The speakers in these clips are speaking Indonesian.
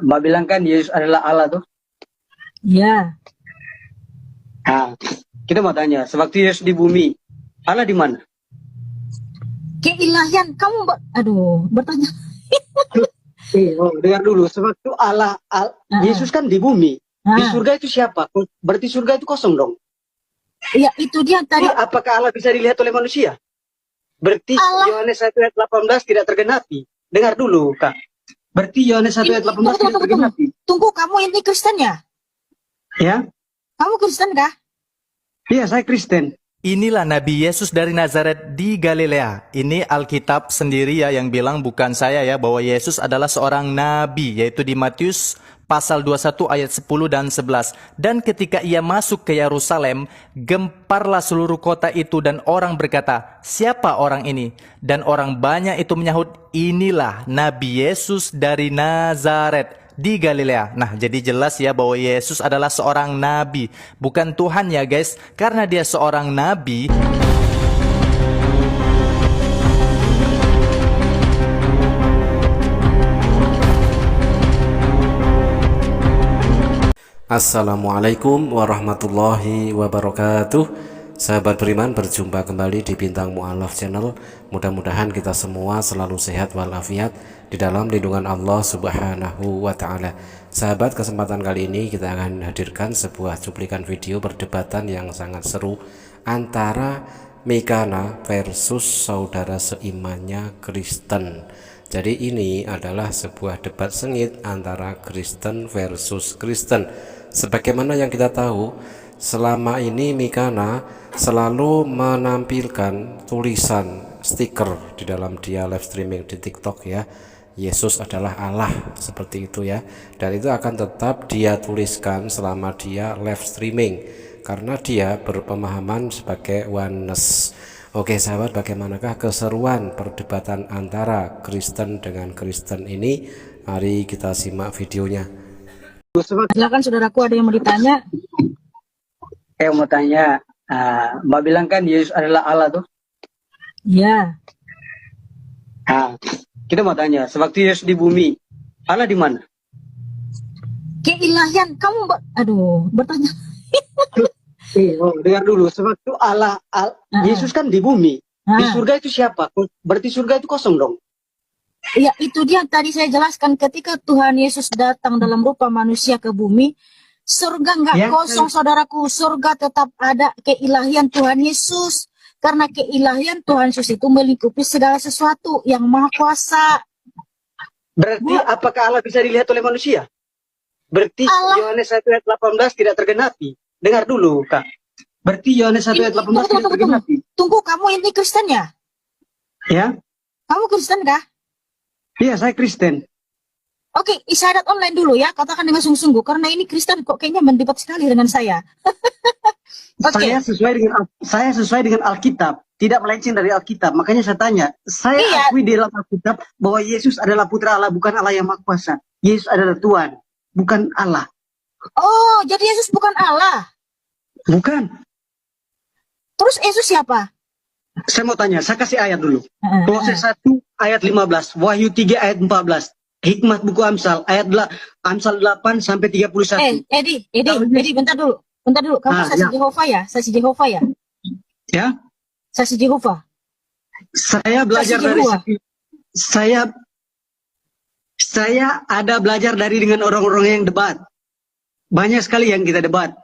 Mbak bilang kan Yesus adalah Allah tuh. Ya, Nah, kita mau tanya, sewaktu Yesus di bumi, Allah di mana? keilahian kamu, aduh, bertanya. Dengar dulu, sewaktu Heeh. Yesus kan di bumi, di Nah, surga itu siapa? Berarti surga itu kosong dong. ya itu dia tadi. Jadi apakah Allah bisa dilihat oleh manusia? Berarti Allah Yohanes 1 ayat 18 tidak tergenapi. Dengar dulu, Kak. Berarti Yohanes 1 ini, ayat tunggu 18 tunggu tidak tunggu tunggu. tergenapi. Tunggu, kamu ini Kristen ya? Ya, Kamu Kristen kah? iya saya Kristen. Inilah Nabi Yesus dari Nazaret di Galilea. Ini Alkitab sendiri ya yang bilang, bukan saya ya, bahwa Yesus adalah seorang nabi, yaitu di Matius pasal 21 ayat 10 dan 11. Dan ketika ia masuk ke Yerusalem, gemparlah seluruh kota itu dan orang berkata, "Siapa orang ini?" Dan orang banyak itu menyahut, "Inilah Nabi Yesus dari Nazaret di Galilea." Nah, jadi jelas ya bahwa Yesus adalah seorang nabi, bukan Tuhan ya guys. Karena dia seorang nabi. Assalamualaikum warahmatullahi wabarakatuh. Sahabat beriman, berjumpa kembali di Bintang Mu'alaf Channel. Mudah-mudahan kita semua selalu sehat walafiat di dalam lindungan Allah Subhanahu wa Ta'ala. Sahabat, kesempatan kali ini kita akan hadirkan sebuah cuplikan video perdebatan yang sangat seru antara Mekana versus saudara seimannya Kristen. Jadi ini adalah sebuah debat sengit antara Kristen versus Kristen. Sebagaimana yang kita tahu, selama ini Mekana selalu menampilkan tulisan stiker di dalam dia live streaming di TikTok ya. Yesus adalah Allah, seperti itu ya. Dan itu akan tetap dia tuliskan selama dia live streaming, karena dia berpemahaman sebagai oneness. Oke sahabat, bagaimanakah keseruan perdebatan antara Kristen dengan Kristen ini? Mari kita simak videonya. Silakan saudaraku, ada yang mau ditanya? Saya mau tanya, Mbak bilang kan Yesus adalah Allah tuh. Ya, Nah, kita mau tanya, sewaktu Yesus di bumi, Allah di mana? keilahian kamu, aduh, bertanya. Dengar dulu, sewaktu Heeh. Yesus kan di bumi, di Nah, surga itu siapa? Berarti surga itu kosong dong. ya itu dia tadi saya jelaskan, ketika Tuhan Yesus datang dalam rupa manusia ke bumi, surga nggak Ya, kosong saudaraku, surga tetap ada keilahian Tuhan Yesus. Karena keilahian Tuhan Yesus itu melingkupi segala sesuatu yang maha kuasa. berarti Gua apakah Allah bisa dilihat oleh manusia? Berarti Allah Yohanes 1 ayat 18 tidak tergenapi. Dengar dulu, Kak. Berarti Yohanes 1 ini, ayat tunggu 18 tunggu tidak tunggu tunggu. tergenapi. Tunggu, kamu ini Kristen ya? Ya, Kamu Kristen kah? iya saya Kristen. Oke, isyarat online dulu ya, katakan dengan sungguh-sungguh, karena ini Kristen kok kayaknya mendebat sekali dengan saya. Oke, Saya sesuai dengan Alkitab, tidak melenceng dari Alkitab. Makanya saya tanya, saya iya. akui di dalam Alkitab bahwa Yesus adalah putra Allah, bukan Allah yang Maha Kuasa. Yesus adalah Tuhan, bukan Allah. Oh, jadi Yesus bukan Allah. Bukan. Terus Yesus siapa? Saya mau tanya, saya kasih ayat dulu. Heeh, Kolose 1 ayat 15, Wahyu 3 ayat 14, Hikmat buku Amsal Amsal 8 sampai 31. Edi, bentar dulu. Bentar dulu, kamu saksi Ya, Yehova ya? Saksi Yehova ya? ya. Saksi Yehova. Saya belajar Saksi dari Yehova. saya saya ada belajar dari dengan orang-orang yang debat. Banyak sekali yang kita debat.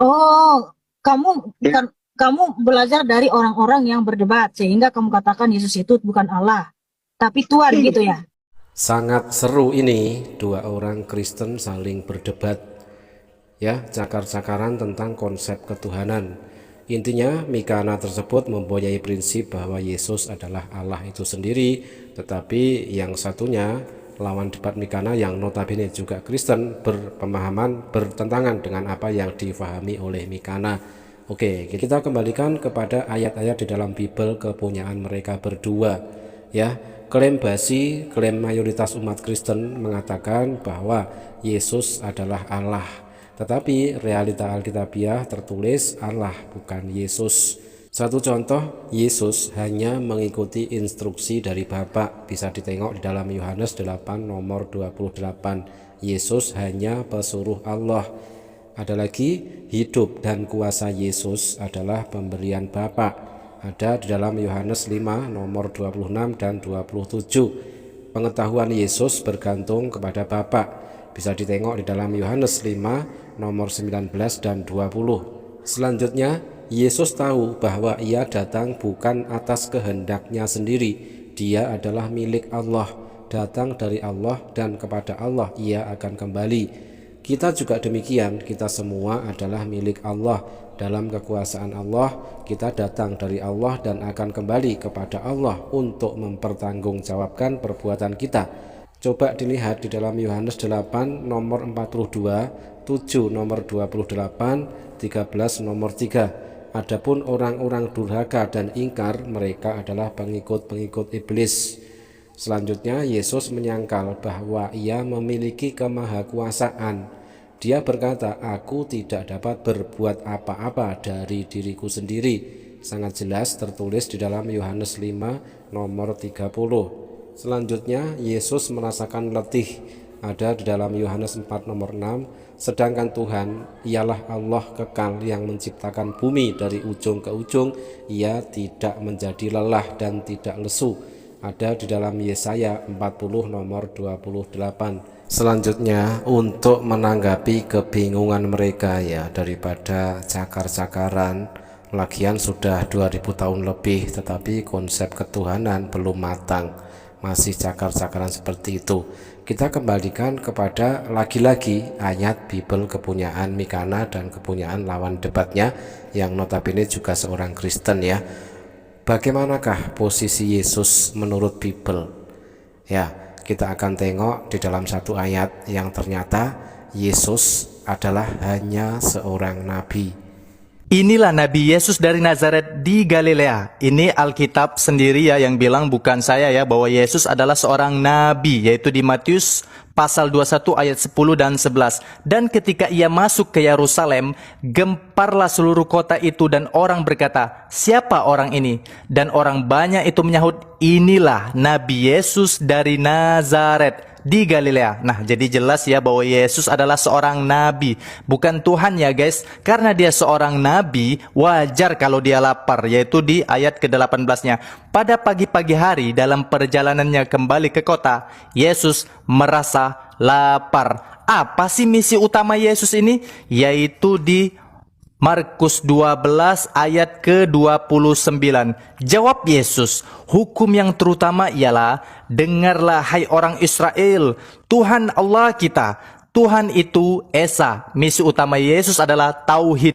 Oh, kamu Ya. kamu belajar dari orang-orang yang berdebat sehingga kamu katakan Yesus itu bukan Allah, tapi Tuhan Iya. gitu ya. Sangat seru ini, dua orang Kristen saling berdebat ya, cakar-cakaran tentang konsep ketuhanan. Intinya Mekana tersebut mempunyai prinsip bahwa Yesus adalah Allah itu sendiri, tetapi yang satunya, lawan debat Mekana yang notabene juga Kristen, berpemahaman bertentangan dengan apa yang difahami oleh Mekana. Oke, kita kembalikan kepada ayat-ayat di dalam Bible kepunyaan mereka berdua ya. Klaim basi, klaim mayoritas umat Kristen mengatakan bahwa Yesus adalah Allah, tetapi realita Alkitabiah tertulis Allah bukan Yesus. Satu contoh, Yesus hanya mengikuti instruksi dari Bapa. Bisa ditengok di dalam Yohanes 8 nomor 28. Yesus hanya pesuruh Allah. Ada lagi, hidup dan kuasa Yesus adalah pemberian Bapa. Ada di dalam Yohanes 5 nomor 26 dan 27. Pengetahuan Yesus bergantung kepada Bapa. Bisa ditengok di dalam Yohanes 5 nomor 19 dan 20. Selanjutnya, Yesus tahu bahwa ia datang bukan atas kehendaknya sendiri. Dia adalah milik Allah, datang dari Allah dan kepada Allah ia akan kembali. Kita juga demikian, kita semua adalah milik Allah. Dalam kekuasaan Allah, kita datang dari Allah dan akan kembali kepada Allah untuk mempertanggungjawabkan perbuatan kita. Coba dilihat di dalam Yohanes 8 nomor 42, 7 nomor 28, 13 nomor 3. Adapun orang-orang durhaka dan ingkar, mereka adalah pengikut-pengikut iblis. Selanjutnya, Yesus menyangkal bahwa ia memiliki kemahakuasaan. Dia berkata, aku tidak dapat berbuat apa-apa dari diriku sendiri. Sangat jelas tertulis di dalam Yohanes 5 nomor 30. Selanjutnya, Yesus merasakan letih. Ada di dalam Yohanes 4 nomor 6. Sedangkan Tuhan ialah Allah kekal yang menciptakan bumi dari ujung ke ujung. Ia tidak menjadi lelah dan tidak lesu. Ada di dalam Yesaya 40 nomor 28. Selanjutnya, untuk menanggapi kebingungan mereka ya daripada cakar-cakaran, lagian sudah 2000 tahun lebih tetapi konsep ketuhanan belum matang, masih cakar-cakaran seperti itu. Kita kembalikan kepada lagi-lagi ayat Bible kepunyaan Mikana dan kepunyaan lawan debatnya yang notabene juga seorang Kristen ya. Bagaimanakah posisi Yesus menurut Bible? Ya, kita akan tengok di dalam satu ayat yang ternyata Yesus adalah hanya seorang nabi. Inilah Nabi Yesus dari Nazaret di Galilea. Ini Alkitab sendiri ya yang bilang, bukan saya ya, bahwa Yesus adalah seorang nabi, yaitu di Matius pasal 21 ayat 10 dan 11. Dan ketika ia masuk ke Yerusalem, gemparlah seluruh kota itu dan orang berkata, siapa orang ini? Dan orang banyak itu menyahut, inilah Nabi Yesus dari Nazaret di Galilea. Nah, jadi jelas ya bahwa Yesus adalah seorang nabi, bukan Tuhan ya guys. Karena dia seorang nabi, wajar kalau dia lapar, yaitu di ayat ke-18-nya. Pada pagi-pagi hari dalam perjalanannya kembali ke kota, Yesus merasa lapar. Apa sih misi utama Yesus ini? Yaitu di Markus 12 ayat ke-29. Jawab Yesus, hukum yang terutama ialah, dengarlah hai orang Israel, Tuhan Allah kita, Tuhan itu Esa. Misi utama Yesus adalah tauhid.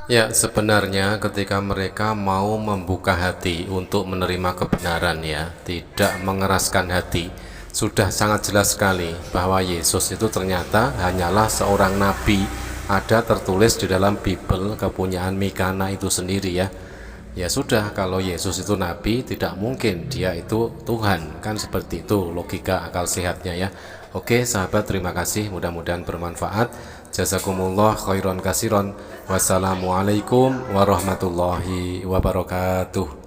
Ya, sebenarnya ketika mereka mau membuka hati untuk menerima kebenaran ya, tidak mengeraskan hati, sudah sangat jelas sekali bahwa Yesus itu ternyata hanyalah seorang nabi. Ada tertulis di dalam Bible kepunyaan Mikana itu sendiri ya. Ya sudah, kalau Yesus itu nabi, tidak mungkin dia itu Tuhan, kan seperti itu logika akal sehatnya ya. Oke sahabat, terima kasih, mudah-mudahan bermanfaat. Jazakumullah khairan kasiron. Wassalamualaikum warahmatullahi wabarakatuh.